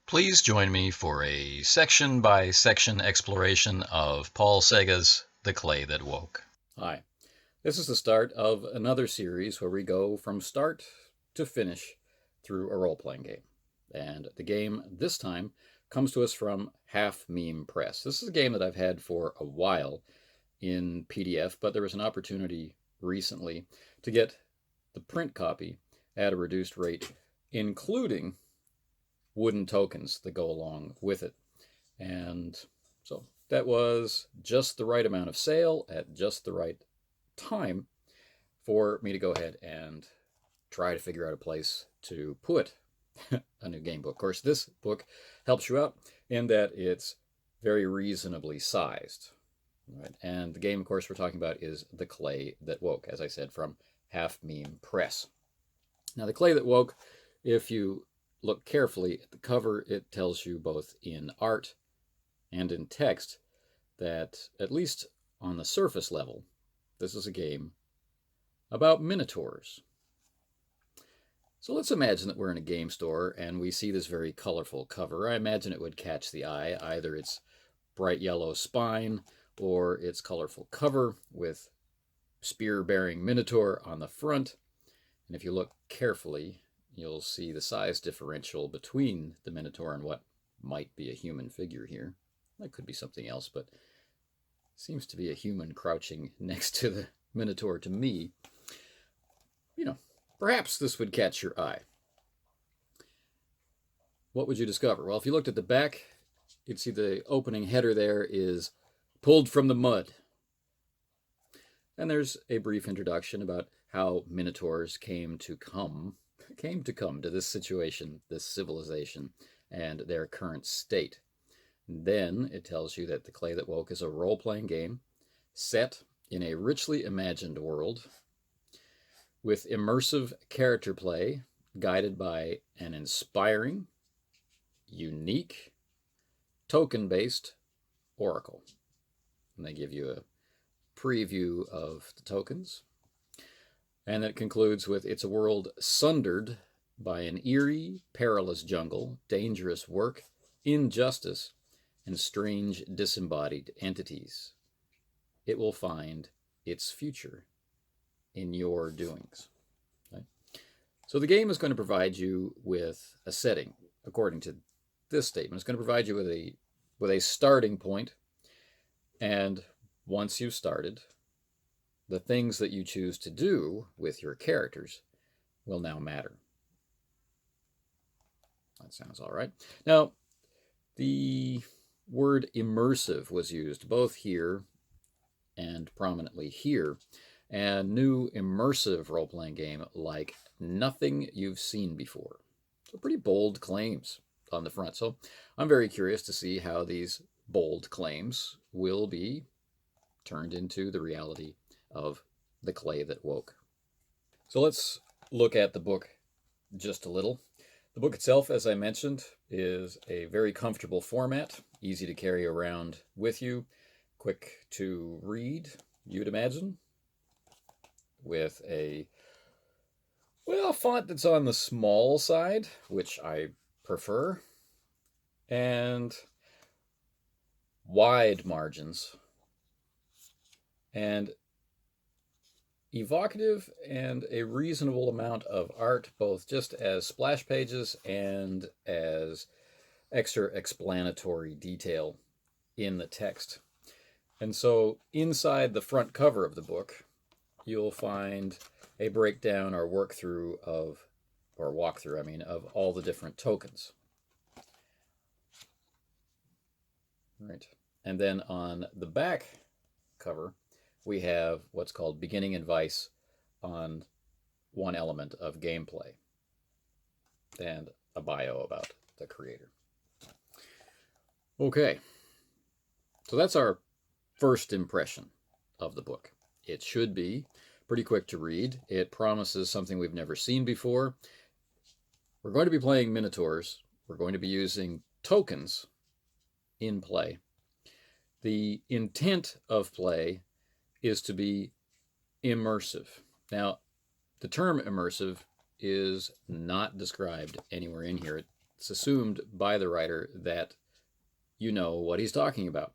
Please join me for a section-by-section exploration of Paul Cege's The Clay That Woke. Hi. This is the start of another series where we go from start to finish through a role-playing game. And the game this time comes to us from Half Meme Press. This is a game that I've had for a while in PDF, but there was an opportunity recently to get the print copy at a reduced rate, including wooden tokens that go along with it. And so that was just the right amount of sale at just the right time for me to go ahead and try to figure out a place to put a new game book. Of course, this book helps you out in that it's very reasonably sized. Right? And the game, of course, we're talking about is The Clay That Woke, as I said, from Half Meme Press. Now, The Clay That Woke, if you look carefully at the cover, it tells you both in art and in text that, at least on the surface level, this is a game about minotaurs. So let's imagine that we're in a game store and we see this very colorful cover. I imagine it would catch the eye, either its bright yellow spine or its colorful cover with spear-bearing minotaur on the front. And if you look carefully, you'll see the size differential between the minotaur and what might be a human figure here. That could be something else, but seems to be a human crouching next to the minotaur to me. Perhaps this would catch your eye. What would you discover? Well, if you looked at the back, you'd see the opening header there is pulled from the mud. And there's a brief introduction about how minotaurs came to come to this situation, this civilization, and their current state. Then it tells you that The Clay That Woke is a role-playing game set in a richly imagined world with immersive character play guided by an inspiring, unique, token-based oracle. And they give you a preview of the tokens. And it concludes with, it's a world sundered by an eerie, perilous jungle, dangerous work, injustice, and strange disembodied entities. It will find its future in your doings. Okay? So the game is going to provide you with a setting, according to this statement. It's going to provide you with a starting point, and once you've started, the things that you choose to do with your characters will now matter. That sounds all right. Now, the word immersive was used both here and prominently here, and new immersive role-playing game like nothing you've seen before. So pretty bold claims on the front. So I'm very curious to see how these bold claims will be turned into the reality of The Clay That Woke. So let's look at the book just a little. The book itself, as I mentioned, is a very comfortable format, easy to carry around with you, quick to read, you'd imagine, with a font that's on the small side, which I prefer, and wide margins, and evocative and a reasonable amount of art, both just as splash pages and as extra explanatory detail in the text. And so inside the front cover of the book, you'll find a breakdown or walkthrough of all the different tokens. Right. And then on the back cover, we have what's called beginning advice on one element of gameplay and a bio about the creator. Okay, so that's our first impression of the book. It should be pretty quick to read. It promises something we've never seen before. We're going to be playing minotaurs. We're going to be using tokens in play. The intent of play is to be immersive. Now, the term immersive is not described anywhere in here. It it's assumed by the writer that you know what he's talking about,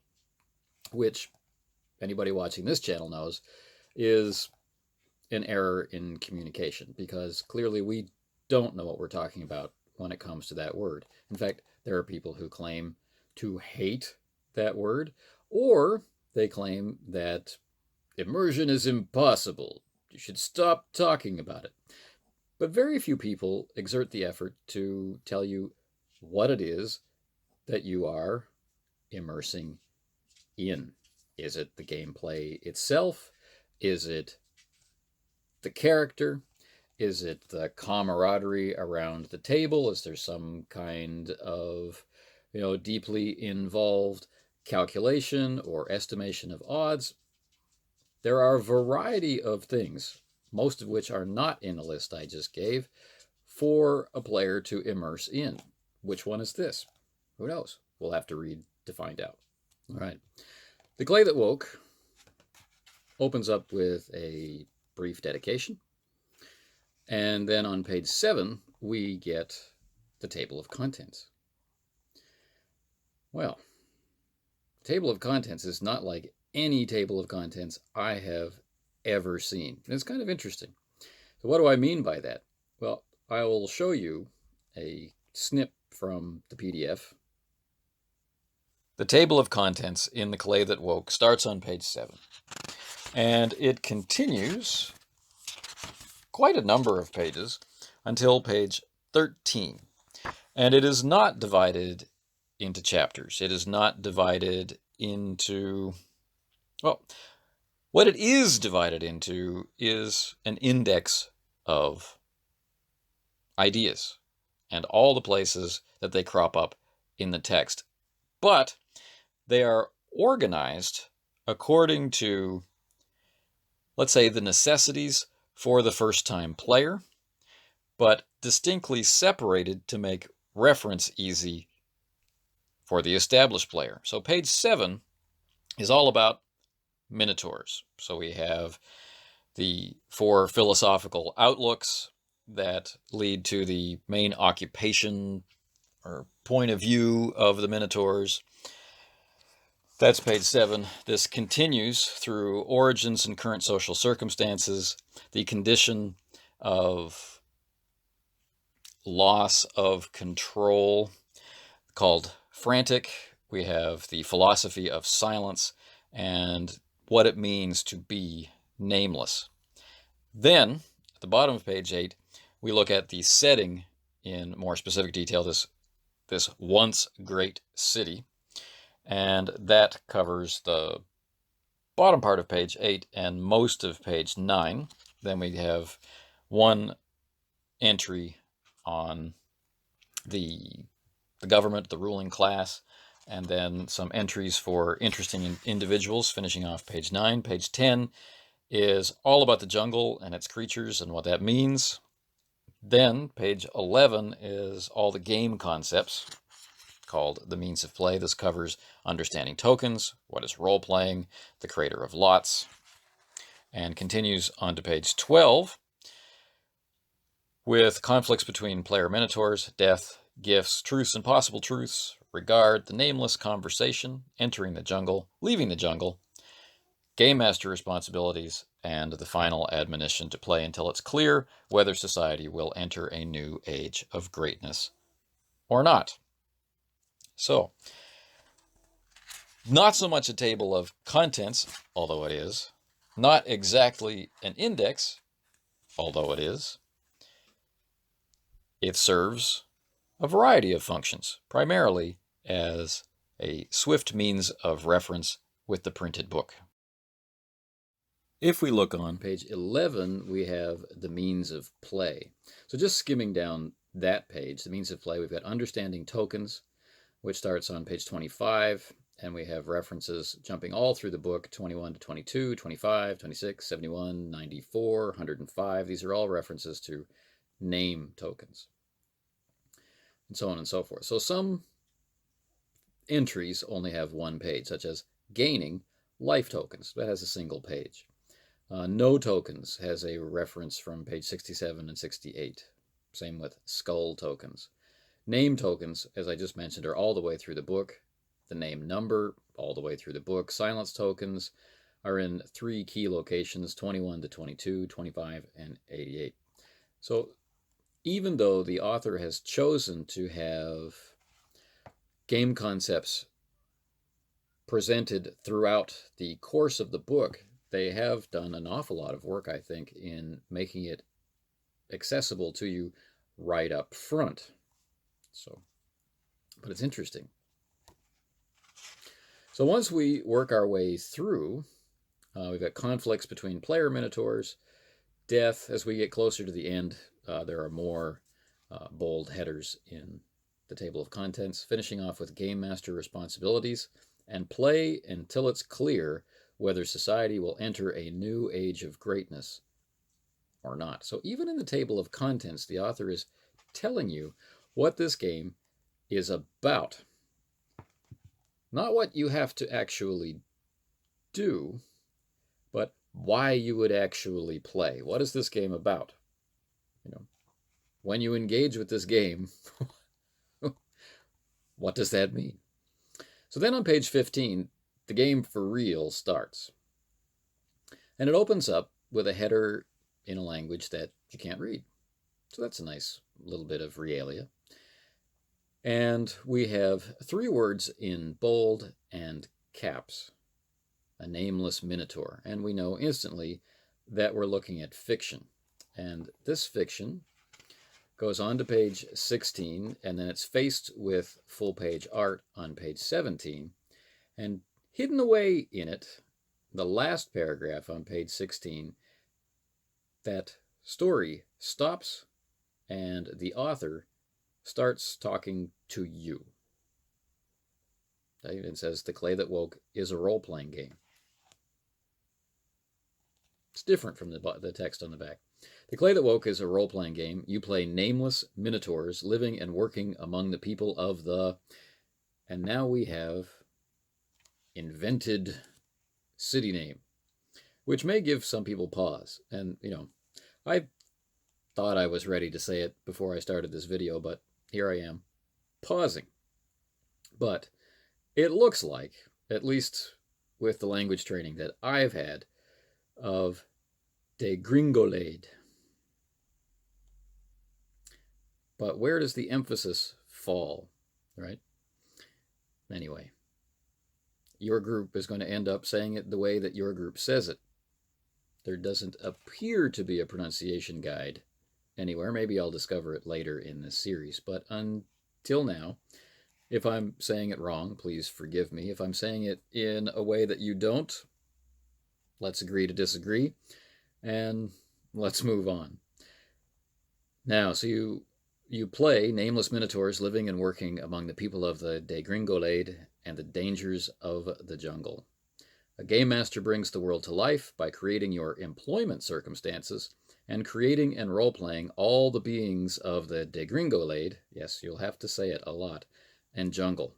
which anybody watching this channel knows is an error in communication, because clearly we don't know what we're talking about when it comes to that word. In fact, there are people who claim to hate that word, or they claim that immersion is impossible. You should stop talking about it. But very few people exert the effort to tell you what it is that you are immersing in. Is it the gameplay itself? Is it the character? Is it the camaraderie around the table? Is there some kind of, deeply involved calculation or estimation of odds? There are a variety of things, most of which are not in the list I just gave, for a player to immerse in. Which one is this? Who knows? We'll have to read to find out. All right. The Clay That Woke opens up with a brief dedication. And then on page 7, we get the table of contents. Well, the table of contents is not like any table of contents I have ever seen. And it's kind of interesting. So what do I mean by that? Well, I will show you a snip from the PDF. The table of contents in The Clay That Woke starts on page 7. And it continues quite a number of pages until page 13. And it is not divided into chapters. It is not divided into, well, what it is divided into is an index of ideas and all the places that they crop up in the text. But they are organized according to, let's say, the necessities for the first-time player, but distinctly separated to make reference easy for the established player. So page 7 is all about minotaurs. So we have the 4 philosophical outlooks that lead to the main occupation or point of view of the minotaurs. That's page 7. This continues through origins and current social circumstances, the condition of loss of control called frantic. We have the philosophy of silence and what it means to be nameless. Then, at the bottom of page 8, we look at the setting in more specific detail, this once great city. And that covers the bottom part of page 8 and most of page 9. Then we have one entry on the government, the ruling class, and then some entries for interesting individuals, finishing off page 9. Page 10 is all about the jungle and its creatures and what that means. Then page 11 is all the game concepts, called The Means of Play. This covers understanding tokens, what is role-playing, the creator of lots, and continues on to page 12 with conflicts between player minotaurs, death, gifts, truths and possible truths, regard, the nameless conversation, entering the jungle, leaving the jungle, game master responsibilities, and the final admonition to play until it's clear whether society will enter a new age of greatness or not. So, not so much a table of contents, although it is, not exactly an index, although it is. It serves a variety of functions, primarily as a swift means of reference with the printed book. If we look on page 11, we have the means of play. So just skimming down that page, the means of play, we've got understanding tokens, which starts on page 25, and we have references jumping all through the book, 21 to 22, 25, 26, 71, 94, 105. These are all references to name tokens, and so on and so forth. So some entries only have one page, such as gaining life tokens. That has a single page. No tokens has a reference from page 67 and 68. Same with skull tokens. Name tokens, as I just mentioned, are all the way through the book. The name number, all the way through the book. Silence tokens are in 3 key locations, 21 to 22, 25, and 88. So even though the author has chosen to have game concepts presented throughout the course of the book, they have done an awful lot of work, I think, in making it accessible to you right up front. So, but it's interesting. So once we work our way through, we've got conflicts between player minotaurs, death. As we get closer to the end, there are more bold headers in the table of contents, finishing off with game master responsibilities, and play until it's clear whether society will enter a new age of greatness or not. So even in the table of contents, the author is telling you what this game is about. Not what you have to actually do, but why you would actually play. What is this game about? When you engage with this game, what does that mean? So then on page 15, the game for real starts. And it opens up with a header in a language that you can't read. So that's a nice little bit of realia. And we have 3 words in bold and caps. A nameless minotaur. And we know instantly that we're looking at fiction. And this fiction goes on to page 16, and then it's faced with full-page art on page 17. And hidden away in it, the last paragraph on page 16, that story stops and the author starts talking to you. It says The Clay That Woke is a role-playing game. It's different from the text on the back. The Clay That Woke is a role-playing game. You play nameless minotaurs living and working among the people of the... And now we have invented city name, which may give some people pause. And, I thought I was ready to say it before I started this video, but here I am, pausing. But it looks like, at least with the language training that I've had, of degringolade. But where does the emphasis fall, right? Anyway, your group is going to end up saying it the way that your group says it. There doesn't appear to be a pronunciation guide anywhere. Maybe I'll discover it later in this series. But until now, if I'm saying it wrong, please forgive me. If I'm saying it in a way that you don't, let's agree to disagree, and let's move on. Now, so you play nameless minotaurs living and working among the people of the degringolade and the dangers of the jungle. A game master brings the world to life by creating your employment circumstances and creating and role-playing all the beings of the degringolade, yes, you'll have to say it a lot, and jungle.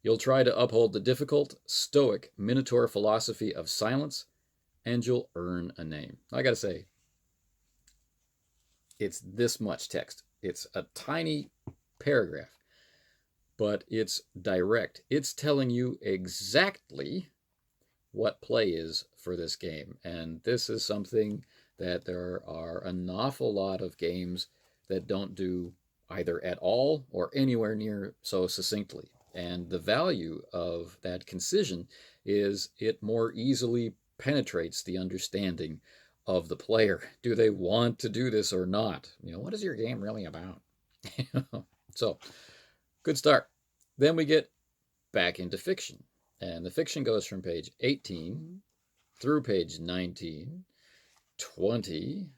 You'll try to uphold the difficult, stoic minotaur philosophy of silence, and you'll earn a name. I gotta say, it's this much text. It's a tiny paragraph, but it's direct. It's telling you exactly what play is for this game. And this is something that there are an awful lot of games that don't do either at all or anywhere near so succinctly. And the value of that concision is it more easily penetrates the understanding of the player. Do they want to do this or not? What is your game really about? So, good start. Then we get back into fiction. And the fiction goes from page 18 through page 19, 20,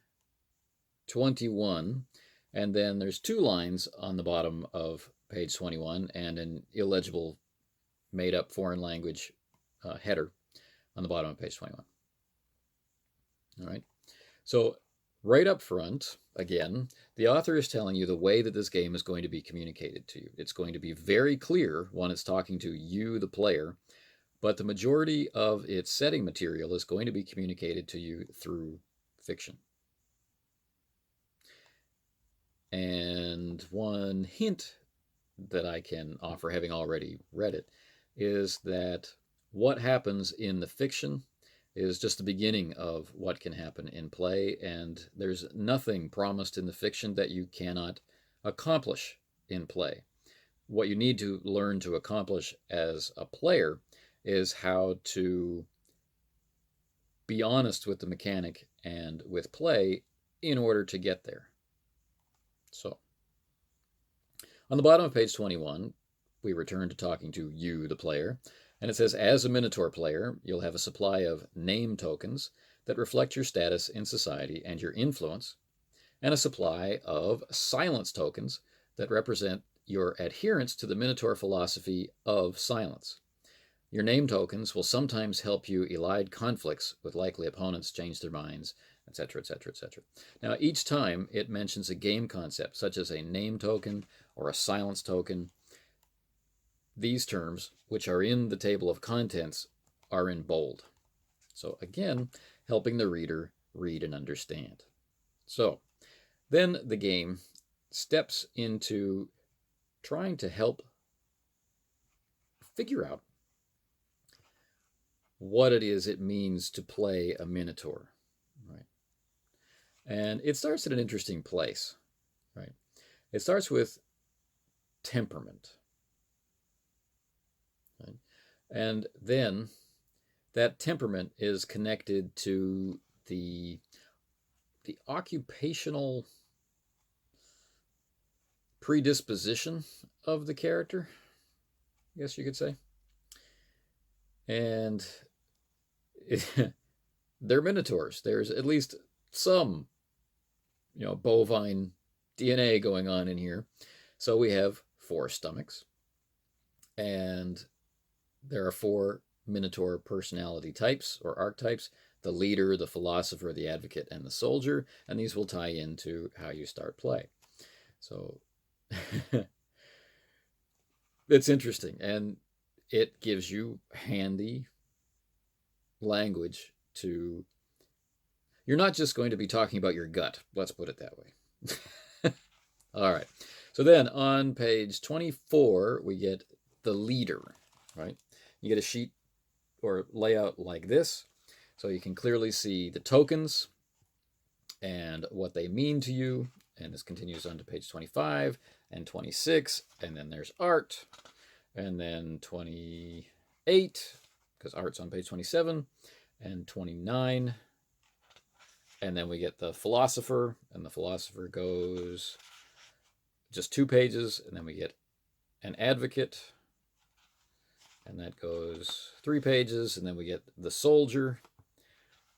21, and then there's 2 lines on the bottom of page 21 and an illegible made-up foreign language header on the bottom of page 21. All right. So right up front, again, the author is telling you the way that this game is going to be communicated to you. It's going to be very clear when it's talking to you, the player, but the majority of its setting material is going to be communicated to you through fiction. And one hint that I can offer, having already read it, is that what happens in the fiction is just the beginning of what can happen in play, and there's nothing promised in the fiction that you cannot accomplish in play. What you need to learn to accomplish as a player is how to be honest with the mechanic and with play in order to get there. So, on the bottom of page 21, we return to talking to you, the player, and it says, as a Minotaur player, you'll have a supply of name tokens that reflect your status in society and your influence, and a supply of silence tokens that represent your adherence to the Minotaur philosophy of silence. Your name tokens will sometimes help you elide conflicts with likely opponents, change their minds, etc., etc., etc. Now, each time it mentions a game concept, such as a name token or a silence token, these terms, which are in the table of contents, are in bold. So again, helping the reader read and understand. So then the game steps into trying to help figure out what it is it means to play a Minotaur, right? And it starts at an interesting place, right? It starts with temperament, right? And then that temperament is connected to the occupational predisposition of the character, I guess you could say. And they're Minotaurs. There's at least some, bovine DNA going on in here. So we have 4 stomachs, and there are 4 Minotaur personality types or archetypes: the leader, the philosopher, the advocate, and the soldier. And these will tie into how you start play. So it's interesting, and it gives you handy language to... You're not just going to be talking about your gut, let's put it that way. All right. So then on page 24, we get the leader, right? You get a sheet or layout like this, so you can clearly see the tokens and what they mean to you. And this continues on to page 25 and 26, and then there's art, and then 28, because art's on page 27, and 29, and then we get the philosopher, and the philosopher goes just 2 pages, and then we get an advocate, and that goes 3 pages, and then we get the soldier,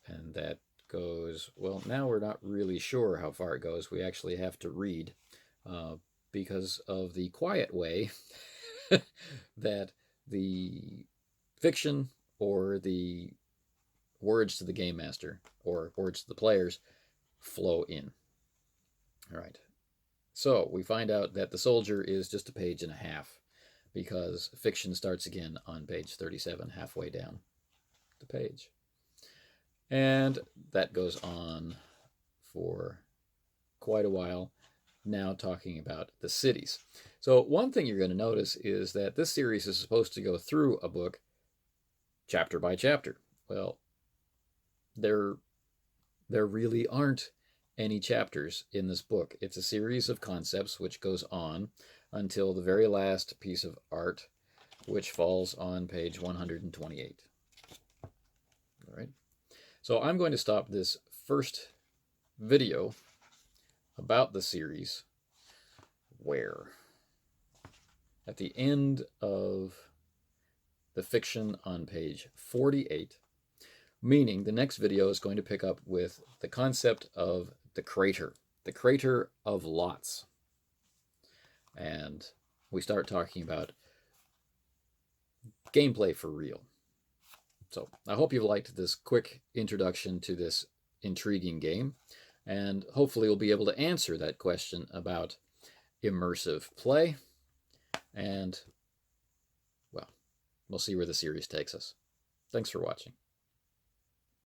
and that goes, well, now we're not really sure how far it goes. We actually have to read because of the quiet way that the fiction or the words to the game master or words to the players flow in. All right. So we find out that the soldier is just 1.5 pages because fiction starts again on page 37, halfway down the page. And that goes on for quite a while, now talking about the cities. So one thing you're going to notice is that this series is supposed to go through a book chapter by chapter. Well, there really aren't any chapters in this book. It's a series of concepts which goes on until the very last piece of art, which falls on page 128. All right. So I'm going to stop this first video about the series where at the end of the fiction on page 48, meaning the next video is going to pick up with the concept of the crater of lots. And we start talking about gameplay for real. So I hope you've liked this quick introduction to this intriguing game, and hopefully you'll be able to answer that question about immersive play, and, well, we'll see where the series takes us. Thanks for watching.